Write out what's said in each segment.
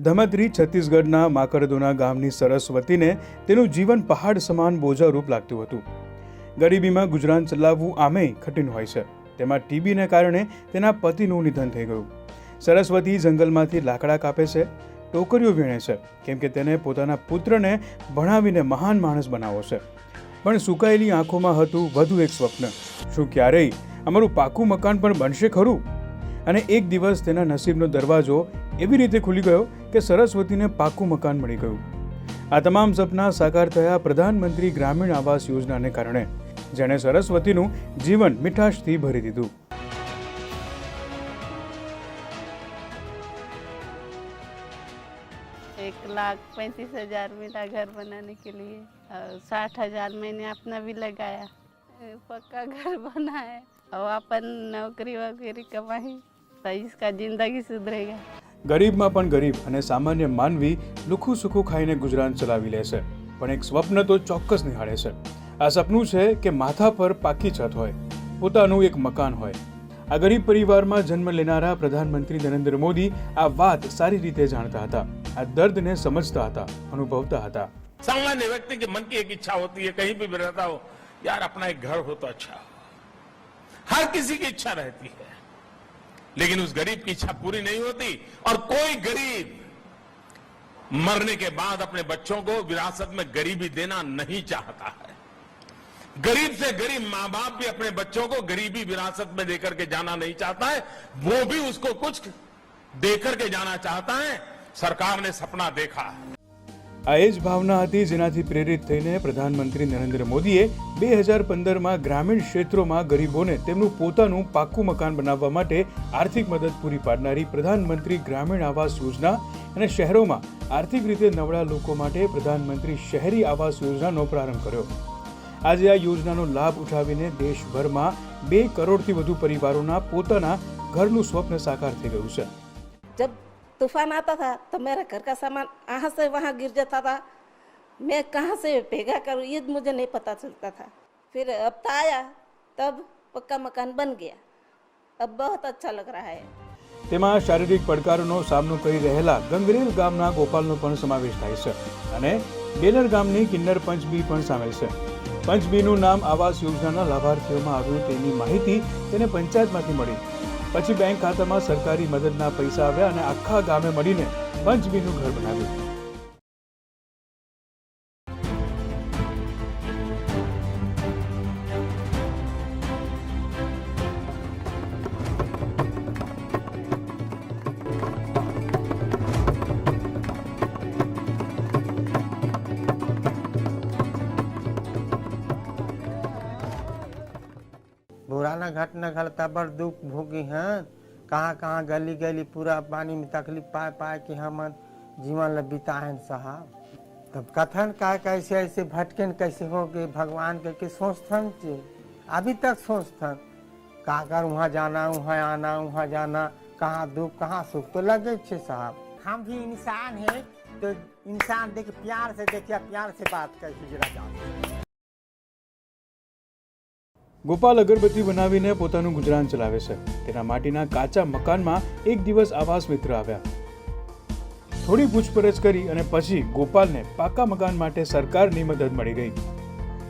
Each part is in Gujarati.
ધમતરી છત્તીસગઢના માકરદોના ગામની સરસ્વતીને તેનું જીવન પહાડ સમાન બોજારૂપ લાગતું હતું. ગરીબીમાં ગુજરાન ચલાવવું આમેય કઠિન હોય છે. તેમાં ટીબીને કારણે તેના પતિનું નિધન થઈ ગયું. સરસ્વતી જંગલમાંથી લાકડા કાપે છે, ટોકરીઓ વીણે છે, કેમ કે તેને પોતાના પુત્રને ભણાવીને મહાન માણસ બનાવવો છે. પણ સુકાયેલી આંખોમાં હતું વધુ એક સ્વપ્ન. શું ક્યારેય અમારું પાકું મકાન પણ બનશે ખરું? અને એક દિવસ તેના નસીબનો દરવાજો એવી રીતે ખુલી ગયો કે સરસ્વતીને પાકું મકાન મળી ગયું. આ તમામ સપના સાકાર થયા પ્રધાનમંત્રી ગ્રામીણ આવાસ યોજનાને કારણે, જેણે સરસ્વતીનું જીવન મીઠાશથી ભરી દીધું. $1,35,000 मिला घर बनाने के लिए और 60,000 मैंने अपना भी लगाया. पक्का घर बना है और अपन नौकरी वगैरह कमाई तो इसका जिंदगी सुधरेगा. ગરીબમાં પણ ગરીબ અને સામાન્ય માનવી લુખું સુખું ખાઈને ગુજરાન ચલાવી લે છે, પણ એક સ્વપ્ન તો ચોક્કસ નિહાળે છે. આ સપનું છે કે માથા પર પાકી છત હોય, પોતાનું એક મકાન હોય. આ ગરીબ પરિવારમાં જન્મ લેનારા પ્રધાનમંત્રી નરેન્દ્ર મોદી આ વાત સારી રીતે જાણતા હતા, આ દર્દને समझता હતા, अनुभवता હતા. सामान्य व्यक्ति के मन की एक इच्छा होती है, कहीं भी रहता हो, यार अपना एक घर हो तो अच्छा हो. हर किसी की इच्छा रहती है, लेकिन उस गरीब की इच्छा पूरी नहीं होती. और कोई गरीब मरने के बाद अपने बच्चों को विरासत में गरीबी देना नहीं चाहता है. गरीब से गरीब माँ बाप भी अपने बच्चों को गरीबी विरासत में देकर के जाना नहीं चाहता है, वो भी उसको कुछ देकर के जाना चाहता है. सरकार ने सपना देखा है. આ એ જ ભાવના હતી જેનાથી પ્રેરિત થઈને પ્રધાનમંત્રી નરેન્દ્ર મોદીએ 2015માં ગ્રામીણ ક્ષેત્રોમાં ગરીબોને તેમનું પોતાનું પાક્કું મકાન બનાવવા માટે આર્થિક મદદ પૂરી પાડનારી પ્રધાનમંત્રી ગ્રામીણ આવાસ યોજના અને શહેરોમાં આર્થિક રીતે નબળા લોકો માટે પ્રધાનમંત્રી શહેરી આવાસ યોજનાનો પ્રારંભ કર્યો. આજે આ યોજનાનો લાભ ઉઠાવીને દેશભરમાં 2 કરોડથી વધુ પરિવારોના પોતાના ઘરનું સ્વપ્ન સાકાર થઈ ગયું છે. जब तूफान आता था तो मेरा घर का सामान यहाँ से वहाँ गिर जाता था. मैं कहाँ से भेगा करूँ ये मुझे नहीं पता चलता था. फिर अब तो आया तब पक्का मकान बन गया. अब बहुत अच्छा लग रहा है. તેમાં શારીરિક પડકારોનો સામનો કરી રહેલા ગંગરેલ ગામના ગોપાલનો પણ સમાવેશ થાય છે અને બેનર ગામની કિન્નર પંચબી પણ સામેલ છે. પંચબીનું નામ આવાસ યોજનાના લાભાર્થીઓમાં આવ્યું તેની માહિતી તેને પંચાયતમાંથી મળી. પછી બેંક ખાતામાં સરકારી મદદના પૈસા આવ્યા અને આખા ગામે મળીને પંચબીનું ઘર બનાવ્યું. पुराना घटना घटता बड़ दुख भोगी हैं. कहाँ कहाँ गली गली पूरा पानी में तकलीफ पाए पाए कि हम जीवन ल बिता है साहब. तब कथन का कैसे ऐसे भटकन कैसे हो गए भगवान के सोचथन चे अभी तक सोचथन का कर वहाँ जाना वहाँ आना वहाँ जाना कहाँ दुख कहाँ सुख तो लगे छे साहब. हम भी इंसान है तो इंसान देख प्यार से देखिए प्यार से बात कैसे जरा जाओ. ગોપાલ અગરબત્તી બનાવીને પોતાનું ગુજરાન ચલાવે છે. તેના માટીના કાચા મકાનમાં એક દિવસ આવાસ મિત્ર આવ્યા. થોડી પૂછપરછ કરી અને પછી ગોપાલને પાકા મકાન માટે સરકારની મદદ મળી ગઈ.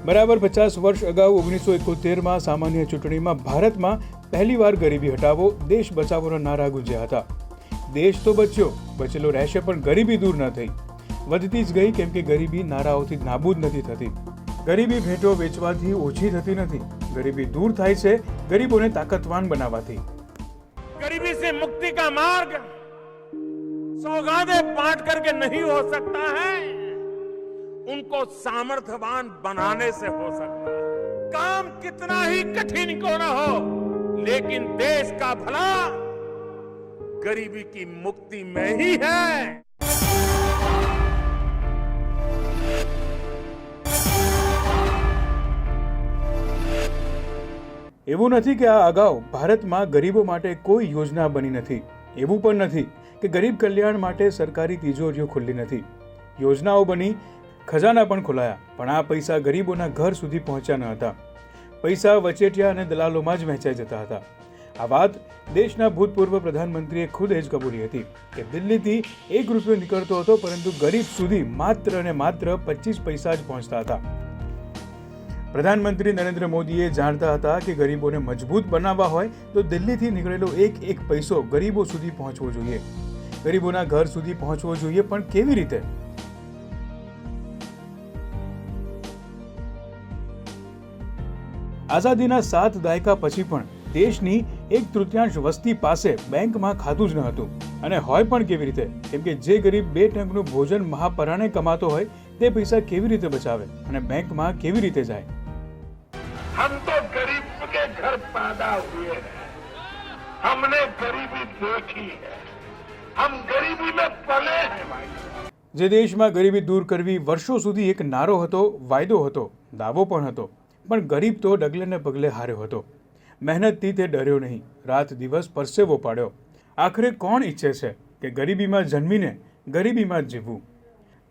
બરાબર 50 વર્ષ અગાઉ 1971માં સામાન્ય ચૂંટણીમાં ભારતમાં પહેલીવાર ગરીબી હટાવો દેશ બચાવોના નારા ગુંજ્યા હતા. દેશ તો બચ્યો, બચેલો રહેશે, પણ ગરીબી દૂર ન થઈ, વધતી જ ગઈ, કેમ કે ગરીબી નારાઓથી નાબૂદ નથી થતી. ગરીબી ભેટો વેચવાથી ઓછી થતી નથી, गरीबी दूर થાય છે ગરીબોને તાકાતવાન બનાવવાથી. गरीबी से मुक्ति का मार्ग सौगातें बांट करके नहीं हो सकता है, उनको सामर्थ्यवान बनाने से हो सकता है. काम कितना ही कठिन क्यों न हो, लेकिन देश का भला गरीबी की मुक्ति में ही है. એવું નથી કે આ અગાઉ ભારતમાં ગરીબો માટે કોઈ યોજના બની નથી. એવું પણ નથી કે ગરીબ કલ્યાણ માટે સરકારી તિજોરીઓ ખુલ્લી નથી. યોજનાઓ બની, ખજાના પણ ખોલાયા, પણ આ પૈસા ગરીબોના ઘર સુધી પહોંચ્યા ન હતા. પૈસા વચેટિયા અને દલાલોમાં જ વહેંચાઈ જતા હતા. આ વાત દેશના ભૂતપૂર્વ પ્રધાનમંત્રીએ ખુદ જ કબૂલી હતી કે દિલ્હીથી ₹1 નીકળતો હતો, પરંતુ ગરીબ સુધી માત્ર અને માત્ર 25 પૈસા જ પહોંચતા હતા. પ્રધાનમંત્રી નરેન્દ્ર મોદીએ જાણતા હતા કે ગરીબોને મજબૂત બનાવવા હોય તો દિલ્હીથી નીકળેલો એક પૈસો ગરીબો સુધી પહોંચવો જોઈએ, ગરીબોના ઘર સુધી પહોંચવો જોઈએ. પણ કેવી રીતે? આઝાદીના 7 દાયકા પછી પણ દેશની 1/3 વસ્તી પાસે બેંકમાં ખાતું જ ન હતું. અને હોય પણ કેવી રીતે? કેમ કે જે ગરીબ 2 ટંકનું ભોજન મહાપરાણે કમાતો હોય તે પૈસા કેવી રીતે બચાવે અને બેંકમાં કેવી રીતે જાય? हम तो गरीब के घर पैदा हुए हैं, हमने गरीबी देखी है, हम गरीबी में पले हैं भाई. જે દેશમાં ગરીબી દૂર કરવી વર્ષો સુધી એક નારો હતો, વાયદો હતો, દાવો પણ હતો, પણ ગરીબ તો ડગલે ને પગલે હાર્યો હતો. મહેનતથી તે ડર્યો નહીં, રાત દિવસ પરસેવો પાડ્યો. આખરે કોણ ઈચ્છે છે કે ગરીબીમાં જન્મીને ગરીબીમાં જ જીવવું?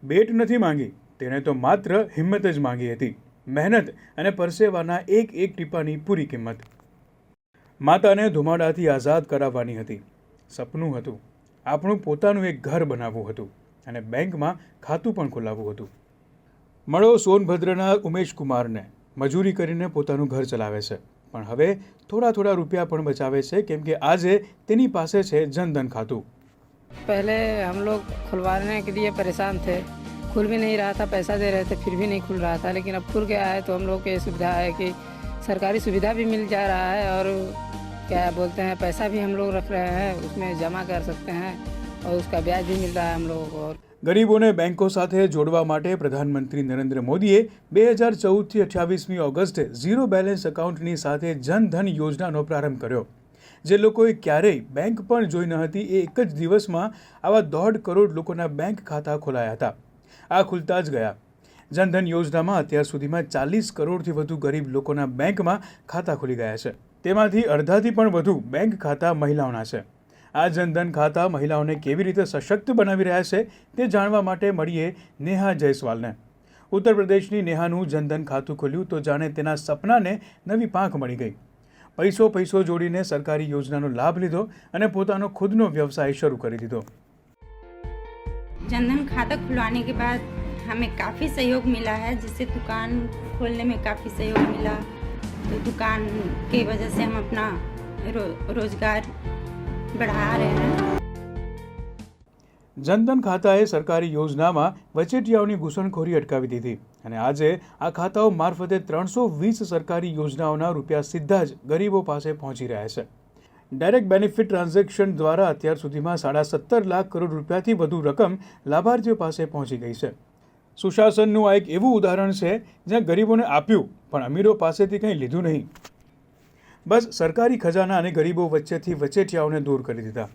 બેટ નથી માંગી, તેણે તો માત્ર હિંમત જ માંગી હતી, મહેનત અને પરસેવાના એક ટીપાની પૂરી કિંમત. માતાને ધુમાડાથી આઝાદ કરાવવાની હતી, સપનું હતું, આપણું પોતાનું એક ઘર બનાવવું હતું અને બેંકમાં ખાતું પણ ખોલાવવું હતું. મળો સોનભદ્રના ઉમેશ કુમારને. મજૂરી કરીને પોતાનું ઘર ચલાવે છે, પણ હવે થોડા રૂપિયા પણ બચાવે છે, કેમ કે આજે તેની પાસે છે જનધન ખાતું. पहले हम लोग खुलवाने के लिए परेशान थे, खुल भी नहीं रहा था, पैसा दे रहे थे फिर भी नहीं खुल रहा था, लेकिन अब खुल गया है तो हम लोग को ये सुविधा है कि सरकारी सुविधा भी मिल जा रहा है और क्या बोलते हैं पैसा भी हम लोग रख रहे हैं, उसमें जमा कर सकते हैं और उसका ब्याज भी मिल रहा है हम लोगों को. ગરીબોને બેંકો સાથે જોડવા માટે પ્રધાનમંત્રી નરેન્દ્ર મોદીએ 2014થી 28મી ઓગસ્ટે ઝીરો બેલેન્સ એકાઉન્ટની સાથે જનધન યોજનાનો પ્રારંભ કર્યો. જે લોકોએ ક્યારેય બેંક પણ જોઈ ન હતી એ એક જ દિવસમાં આવા 1.5 કરોડ લોકોના બેંક ખાતા ખોલાયા હતા. આ ખુલતા જ ગયા. જનધન યોજનામાં અત્યાર સુધીમાં 40 કરોડથી વધુ ગરીબ લોકોના બેંકમાં ખાતા ખુલી ગયા છે. તેમાંથી અડધાથી પણ વધુ બેંક ખાતા મહિલાઓના છે. આ જનધન ખાતા મહિલાઓને કેવી રીતે સશક્ત બનાવી રહ્યા છે તે જાણવા માટે મળીએ નેહા જયસ્વાલને. ઉત્તર પ્રદેશની નેહાનું જનધન ખાતું ખોલ્યું તો જાણે તેના સપનાને નવી પાંખ મળી ગઈ. પૈસો જોડીને સરકારી યોજનાનો લાભ લીધો અને પોતાનો ખુદનો વ્યવસાય શરૂ કરી દીધો. जनधन खाता खुलवाने के बाद हमें काफ़ी सहयोग मिला है, जिससे दुकान खोलने में काफ़ी सहयोग मिला. तो दुकान की वजह से हम अपना रोजगार बढ़ा रहे हैं. જનધન ખાતાએ સરકારી યોજનામાં વચેટિયાઓની ઘૂસણખોરી અટકાવી દીધી અને આજે આ ખાતાઓ મારફતે 320 સરકારી યોજનાઓના રૂપિયા સીધા જ ગરીબો પાસે પહોંચી રહ્યા છે. ડાયરેક્ટ બેનિફિટ ટ્રાન્ઝેક્શન દ્વારા અત્યાર સુધીમાં 17.5 લાખ કરોડ રૂપિયાથી વધુ રકમ લાભાર્થીઓ પાસે પહોંચી ગઈ છે. સુશાસનનું આ એક એવું ઉદાહરણ છે જ્યાં ગરીબોને આપ્યું પણ અમીરો પાસેથી કંઈ લીધું નહીં. બસ સરકારી ખજાના અને ગરીબો વચ્ચેથી વચેટિયાઓને દૂર કરી દીધા.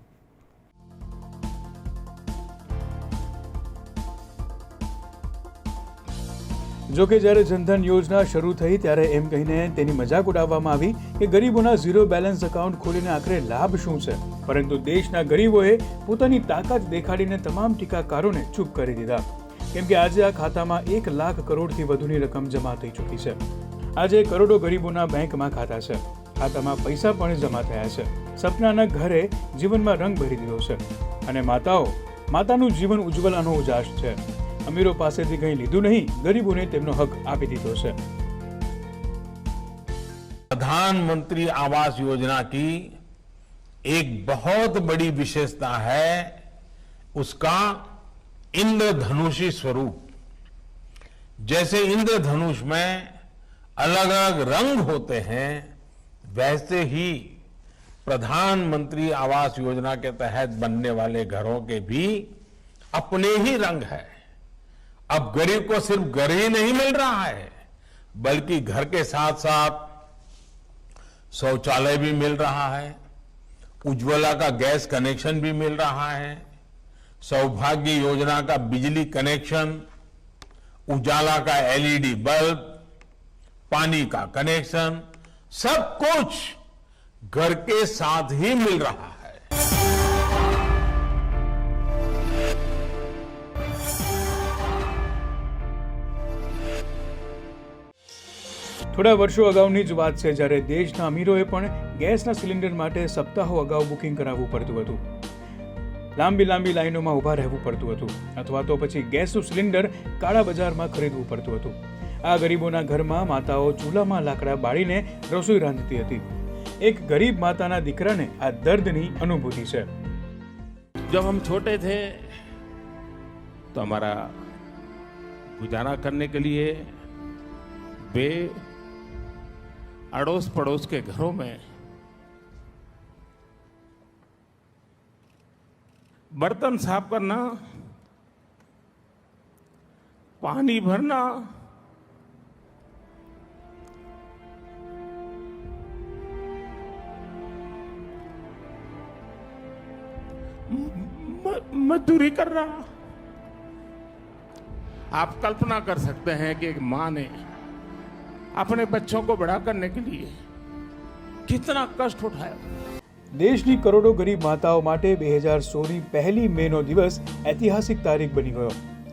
જોકે જ્યારે જનધન યોજના શરૂ થઈ ત્યારે એમ કહીને તેની મજાક ઉડાવવામાં આવી કે ગરીબોના ઝીરો બેલેન્સ એકાઉન્ટ ખોલીને આખરે લાભ શું છે. પરંતુ દેશના ગરીબોએ પોતાની તાકાત દેખાડીને તમામ ટીકાકારોને ચૂપ કરી દીધા, કેમ કે આજે આ ખાતામાં 1 લાખ કરોડથી વધુની રકમ જમા થઈ ચૂકી છે. આજે કરોડો ગરીબોના બેંકમાં ખાતા છે, ખાતામાં પૈસા પણ જમા થયા છે. સપનાના ઘરે જીવનમાં રંગ ભરી દીધો છે અને માતાનું જીવન ઉજ્જવલાનો ઉજાસ છે. અમીરો પાસેથી કંઈ લીધું નહીં, ગરીબોને તેમનો હક આપી દીધો છે. प्रधानमंत्री आवास योजना की एक बहुत बड़ी विशेषता है उसका इंद्रधनुषी स्वरूप. जैसे इंद्रधनुष में अलग अलग रंग होते हैं, वैसे ही प्रधानमंत्री आवास योजना के तहत बनने वाले घरों के भी अपने ही रंग है. अब गरीब को सिर्फ घर ही नहीं मिल रहा है, बल्कि घर के साथ साथ शौचालय भी मिल रहा है, उज्ज्वला का गैस कनेक्शन भी मिल रहा है, सौभाग्य योजना का बिजली कनेक्शन, उजाला का एलईडी बल्ब, पानी का कनेक्शन, सब कुछ घर के साथ ही मिल रहा है. થોડા વર્ષો અગાઉની જ વાત છે જ્યારે દેશના અમીરોએ પણ ગેસના સિલિન્ડર માટે સપ્તાહો અગાઉ બુકિંગ કરાવવું પડતું હતું. લાંબી લાઈનોમાં ઊભા રહેવું પડતું હતું અથવા તો પછી ગેસનું સિલિન્ડર કાળા બજારમાં ખરીદવું પડતું હતું. આ ગરીબોના ઘરમાં માતાઓ ચૂલામાં લાકડા બાળીને રસોઈ રાંધતી હતી. એક ગરીબ માતાના દીકરાને આ દર્દની અનુભૂતિ છે. जब हम छोटे थे तो हमारा गुजारा करने के लिए वे अड़ोस पड़ोस के घरों में बर्तन साफ करना, पानी भरना, मजदूरी करना. आप कल्पना कर सकते हैं कि एक माँ ने अपने बच्चों को बड़ा करने के लिए कितना कष्ट उठाया. દેશની કરોડો ગરીબ માતાઓ માટે 2016ની પહેલી મેનો દિવસ ઐતિહાસિક તારીખ બની ગયો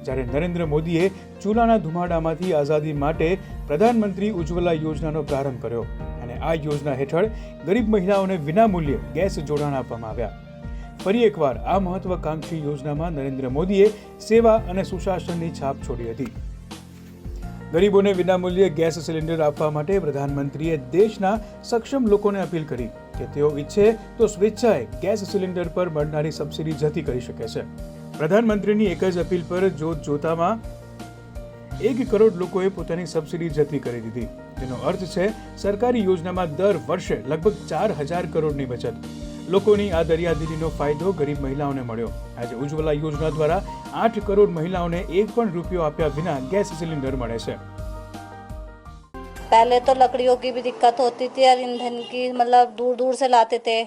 જ્યારે નરેન્દ્ર મોદીએ ચૂલાના ધુમાડામાંથી આઝાદી માટે પ્રધાનમંત્રી ઉજ્જવલા યોજનાનો પ્રારંભ કર્યો અને આ યોજના હેઠળ ગરીબ મહિલાઓને વિનામૂલ્યે ગેસ જોડાણ આપવામાં આવ્યા. ફરી એકવાર આ મહત્વાકાંક્ષી યોજનામાં નરેન્દ્ર મોદીએ સેવા અને સુશાસનની છાપ છોડી હતી. ગરીબોને વિનામૂલ્યે ગેસ સિલિન્ડર આપવા માટે પ્રધાનમંત્રીએ દેશના સક્ષમ લોકોને અપીલ કરી કે તેઓ ઈચ્છે તો સ્વેચ્છાએ ગેસ સિલિન્ડર પર મળનારી સબસિડી જતી કરી શકે છે. પ્રધાનમંત્રીની એક જ અપીલ પર જોતજોતામાં 1 કરોડ લોકોએ પોતાની સબસિડી જતી કરી દીધી. તેનો અર્થ છે સરકારી યોજનામાં દર વર્ષે લગભગ 4,000 કરોડની બચત. લોકોની આ દરિયાદિલીનો ફાયદો ગરીબ મહિલાઓને મળ્યો. આજે ઉજ્જવલા યોજના દ્વારા 8 કરોડ મહિલાઓને 1 પણ રૂપિયો આપ્યા વિના ગેસ સિલિન્ડર મળે છે. पहले तो लकड़ियों की भी दिक्कत होती थी और ईंधन की, मतलब दूर दूर से लाते थे.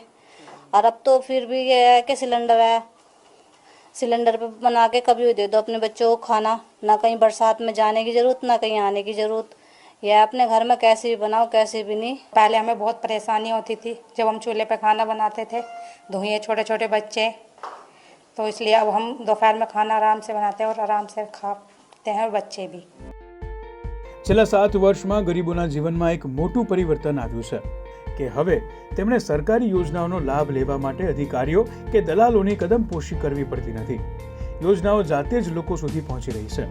और अब तो फिर भी ये है कि सिलेंडर है, सिलेंडर पे बना के कभी भी दे दो अपने बच्चों को खाना. ना कहीं बरसात में जाने की ज़रूरत, ना कहीं आने की ज़रूरत. या अपने घर में कैसे भी बनाओ, कैसे भी नहीं. पहले हमें बहुत परेशानी होती थी जब हम चूल्हे पे खाना बनाते थे. धुएं, छोटे छोटे बच्चे, तो इसलिए अब हम दोपहर में खाना आराम से बनाते हैं और आराम से खाते हैं, और बच्चे भी. છેલ્લા 7 વર્ષમાં ગરીબોના જીવનમાં એક મોટું પરિવર્તન આવ્યું છે કે હવે તેમણે સરકારી યોજનાઓનો લાભ લેવા માટે અધિકારીઓ કે દલાલોની કદમપોશી કરવી પડતી નથી. યોજનાઓ જાતે જ લોકો સુધી પહોંચી રહી છે.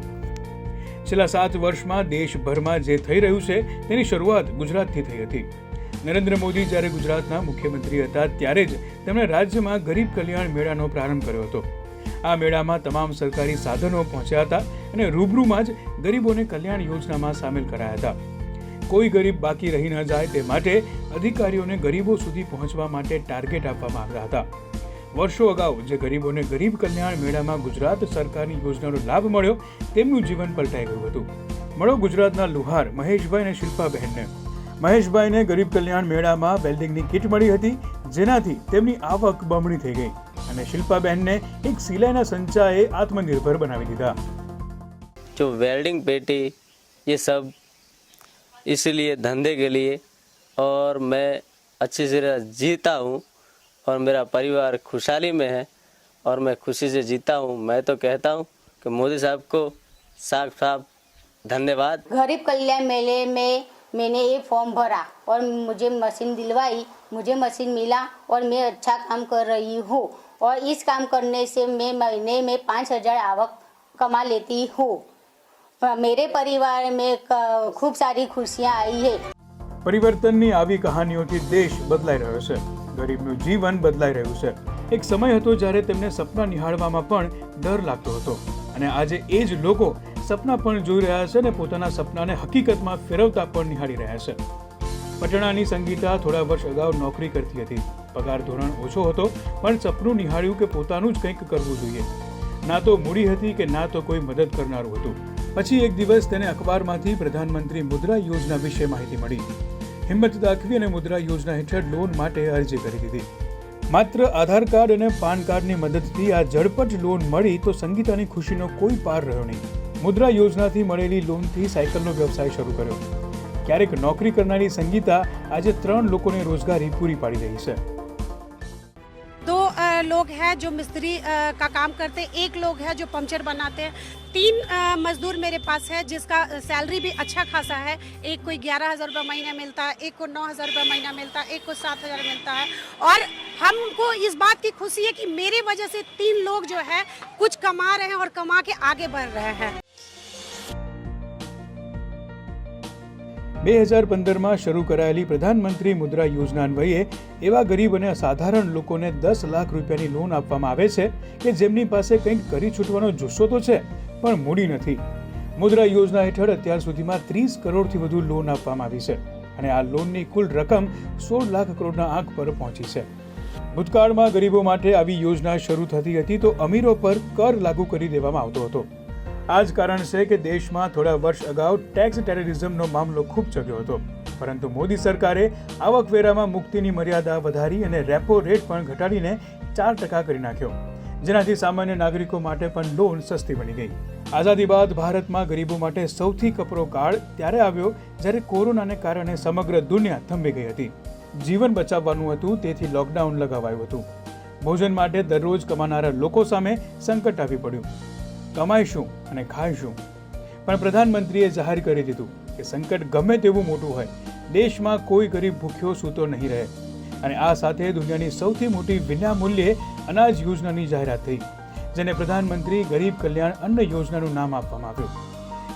છેલ્લા 7 વર્ષમાં દેશભરમાં જે થઈ રહ્યું છે તેની શરૂઆત ગુજરાતથી થઈ હતી. નરેન્દ્ર મોદી જ્યારે ગુજરાતના મુખ્યમંત્રી હતા ત્યારે જ તેમણે રાજ્યમાં ગરીબ કલ્યાણ મેળાનો પ્રારંભ કર્યો હતો. આ મેળામાં તમામ સરકારી સાધનો પહોંચ્યા હતા અને રૂબરૂમાં જ ગરીબોને કલ્યાણ યોજનામાં સામેલ કરાયા હતા. કોઈ ગરીબ બાકી રહી ન જાય તે માટે અધિકારીઓને ગરીબો સુધી પહોંચવા માટે ટાર્ગેટ આપવામાં આવ્યા હતા. વર્ષો અગાઉ જે ગરીબોને ગરીબ કલ્યાણ મેળામાં ગુજરાત સરકારની યોજનાનો લાભ મળ્યો તેમનું જીવન પલટાઈ ગયું હતું. મળો ગુજરાતના લુહાર મહેશભાઈ અને શિલ્પાબહેનને. મહેશભાઈને ગરીબ કલ્યાણ મેળામાં વેલ્ડિંગની કીટ મળી હતી જેનાથી તેમની આવક બમણી થઈ ગઈ અને શિલ્પાબહેનને એક સિલાઈના સંચાએ આત્મનિર્ભર બનાવી દીધા. जो वेल्डिंग पेटी ये सब इसलिए धंधे के लिए, और मैं अच्छे से जीता हूँ और मेरा परिवार खुशहाली में है और मैं खुशी से जीता हूँ. मैं तो कहता हूँ कि मोदी साहब को साफ साफ धन्यवाद. गरीब कल्याण मेले में मैंने ये फॉर्म भरा और मुझे मशीन दिलवाई, मुझे मशीन मिला और मैं अच्छा काम कर रही हूँ. और इस काम करने से मैं महीने में 5,000 आवक कमा लेती हूँ. मेरे परिवार में खूब सारी खुशियाँ आई है. પરિવર્તનની આવી કહાનીઓથી દેશ બદલાઈ રહ્યો છે. ગરીબનું જીવન બદલાઈ રહ્યું છે. એક સમય હતો જ્યારે તેમને સપના નિહાળવામાં પણ ડર લાગતો હતો અને આજે એ જ લોકો સપના પણ જોઈ રહ્યા છે અને પોતાના સપનાને હકીકતમાં ફેરવતા પણ નિહાળી રહ્યા છે. પટણાની સંગીતા થોડા વર્ષ અગાઉ નોકરી કરતી હતી. પગાર ધોરણ ઓછો હતો પણ સપનું નિહાળ્યું કે પોતાનું જ કંઈક કરવું જોઈએ. ના તો મૂડી હતી કે ના તો કોઈ મદદ કરનારું હતું. પછી એક દિવસ તેને અખબારમાંથી પ્રધાનમંત્રી મુદ્રા યોજના વિશે માહિતી મળી. હિંમત દાખવી અને મુદ્રા યોજના હેઠળ લોન માટે અરજી કરી દીધી. માત્ર આધાર કાર્ડ અને પાન કાર્ડની મદદથી આ ઝડપટ લોન મળી તો સંગીતાની ખુશીનો કોઈ પાર રહ્યો નહીં. મુદ્રા યોજનાથી મળેલી લોનથી સાયકલનો વ્યવસાય શરૂ કર્યો. ક્યારેક નોકરી કરનારી સંગીતા આજે 3 લોકોને રોજગારી પૂરી પાડી રહી છે. तो लोग हैं जो मिस्त्री का काम करते हैं, 1 लोग है जो पंक्चर बनाते हैं, 3 मजदूर मेरे पास है जिसका सैलरी भी अच्छा खासा है। एक को 11,000 रुपये महीना मिलता है, एक को 9,000 रुपये महीना मिलता है, एक को 7,000 मिलता है। और हमको इस बात की खुशी है कि मेरे वजह से 3 लोग जो है कुछ कमा रहे हैं और कमा के आगे बढ़ रहे हैं। 2015માં શરૂ કરાયેલી પ્રધાનમંત્રી મુદ્રા યોજના અન્વયે એવા ગરીબ અને અસાધારણ લોકોને 10 લાખ રૂપિયાની લોન આપવામાં આવે છે કે જેમની પાસે કંઈક કરી છૂટવાનો જુસ્સો તો છે પણ મૂડી નથી। મુદ્રા યોજના હેઠળ અત્યાર સુધીમાં 30 કરોડથી વધુ લોન આપવામાં આવી છે અને આ લોનની કુલ રકમ 16 લાખ કરોડના આંક પર પહોંચી છે। ભૂતકાળમાં ગરીબો માટે આવી યોજના શરૂ થતી હતી તો અમીરો પર કર લાગુ કરી દેવામાં આવતો હતો। આ જ કારણ છે કે દેશમાં થોડા વર્ષ અગાઉ ટેક્સ ટેરરિઝમનો મામલો ખૂબ ચગ્યો હતો, પરંતુ મોદી સરકારે આવકવેરામાં મુક્તિની મર્યાદા વધારી અને રેપો રેટ પણ ઘટાડીને 4% કરી નાખ્યો, જેનાથી સામાન્ય નાગરિકો માટે પણ લોન સસ્તી બની ગઈ। આઝાદી બાદ ભારતમાં ગરીબો માટે સૌથી કપરો કાળ ત્યારે આવ્યો જ્યારે કોરોનાને કારણે સમગ્ર દુનિયા થંભી ગઈ હતી। જીવન બચાવવાનું હતું તેથી લોકડાઉન લગાવાયું હતું। ભોજન માટે દરરોજ કમાનારા લોકો સામે સંકટ આવી પડ્યું। કમાઈશું અને ખાઈશું, પણ પ્રધાનમંત્રીએ જાહેર કરી દીધું કે સંકટ ગમે તેવું મોટું હોય, દેશમાં કોઈ ગરીબ ભૂખ્યો સૂતો નહીં રહે। અને આ સાથે દુનિયાની સૌથી મોટી વિનામૂલ્યે અનાજ યોજનાની જાહેરાત થઈ, જેને પ્રધાનમંત્રી ગરીબ કલ્યાણ અન્ન યોજનાનું નામ આપવામાં આવ્યું।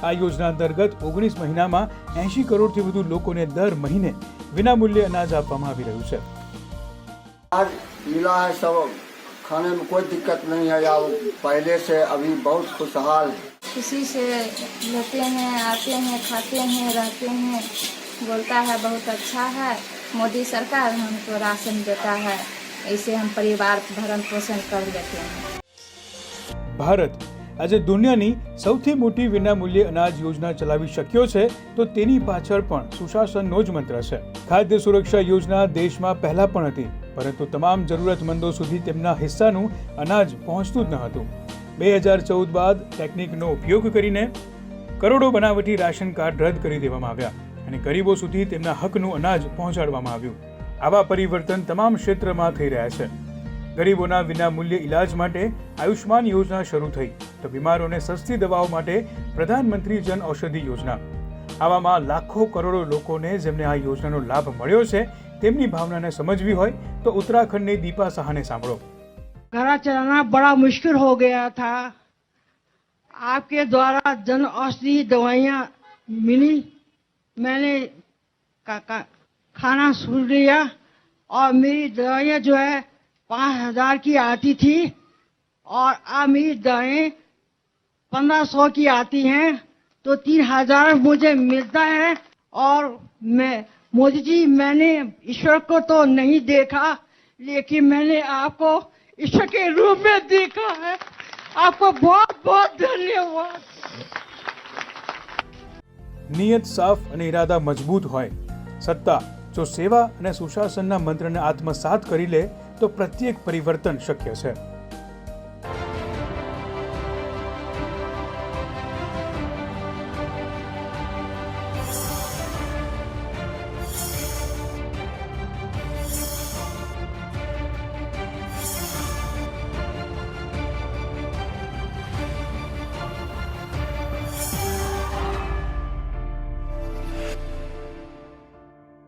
આ યોજના અંતર્ગત 19 મહિનામાં 80 કરોડથી વધુ લોકોને દર મહિને વિનામૂલ્યે અનાજ આપવામાં આવી રહ્યું છે। आज मिला है सब, खाने में कोई दिक्कत नहीं है, या पहले से अभी बहुत खुशहाल है। खुशी से लेते हैं, आते हैं, खाते हैं, रहते हैं, बोलता है बहुत अच्छा है। मोदी सरकार हमको राशन देता है, ऐसे हम परिवार भरण पोषण कर लेते हैं। ભારત આજે દુનિયાની સૌથી મોટી વિનામૂલ્યે અનાજ યોજના ચલાવી શક્યો છે તો તેની પાછળ પણ સુશાસનનો જ મંત્ર છે। ખાદ્ય સુરક્ષા યોજના દેશમાં પહેલા પણ હતી, પરંતુ તમામ જરૂરતમંદો સુધી તેમના હિસ્સાનું અનાજ પહોંચતું જ ન હતું। 2014 બાદ ટેકનિકનો ઉપયોગ કરીને કરોડો બનાવટી રાશન કાર્ડ રદ કરી દેવામાં આવ્યા અને ગરીબો સુધી તેમના હકનું અનાજ પહોંચાડવામાં આવ્યું। આવા પરિવર્તન તમામ ક્ષેત્રમાં થઈ રહ્યા છે। ગરીબોના વિનામૂલ્યે ઇલાજ માટે આયુષ્માન યોજના શરૂ થઈ તો બીમારોને સસ્તી દવાઓ માટે પ્રધાનમંત્રી જન ઔષધિ યોજના। આવામાં લાખો કરોડો લોકોને જેમને આ યોજનાનો લાભ મળ્યો છે તેમની ભાવનાને સમજવી હોય तो उत्तराखंड ने दीपा सहाने सांभळो। घर चलाना बड़ा मुश्किल हो गया था, आपके द्वारा जन औषधि दवाइयाँ मिली, मैंने खाना शुरू लिया और मेरी दवाइयाँ जो है 5,000 की आती थी और अब मेरी दवाएं 1,500 की आती हैं, तो 3,000 मुझे मिलता है। और मैं मोदी जी, मैंने ईश्वर को तो नहीं देखा, लेकिन मैंने आपको ईश्वर के रूप में देखा है। आपको बहुत बहुत धन्यवाद। નિયત સાફ અને ઇરાદા મજબૂત હોય, સત્તા જો સેવા અને સુશાસનના મંત્રને આત્મસાત કરી લે તો પ્રત્યેક પરિવર્તન શક્ય છે।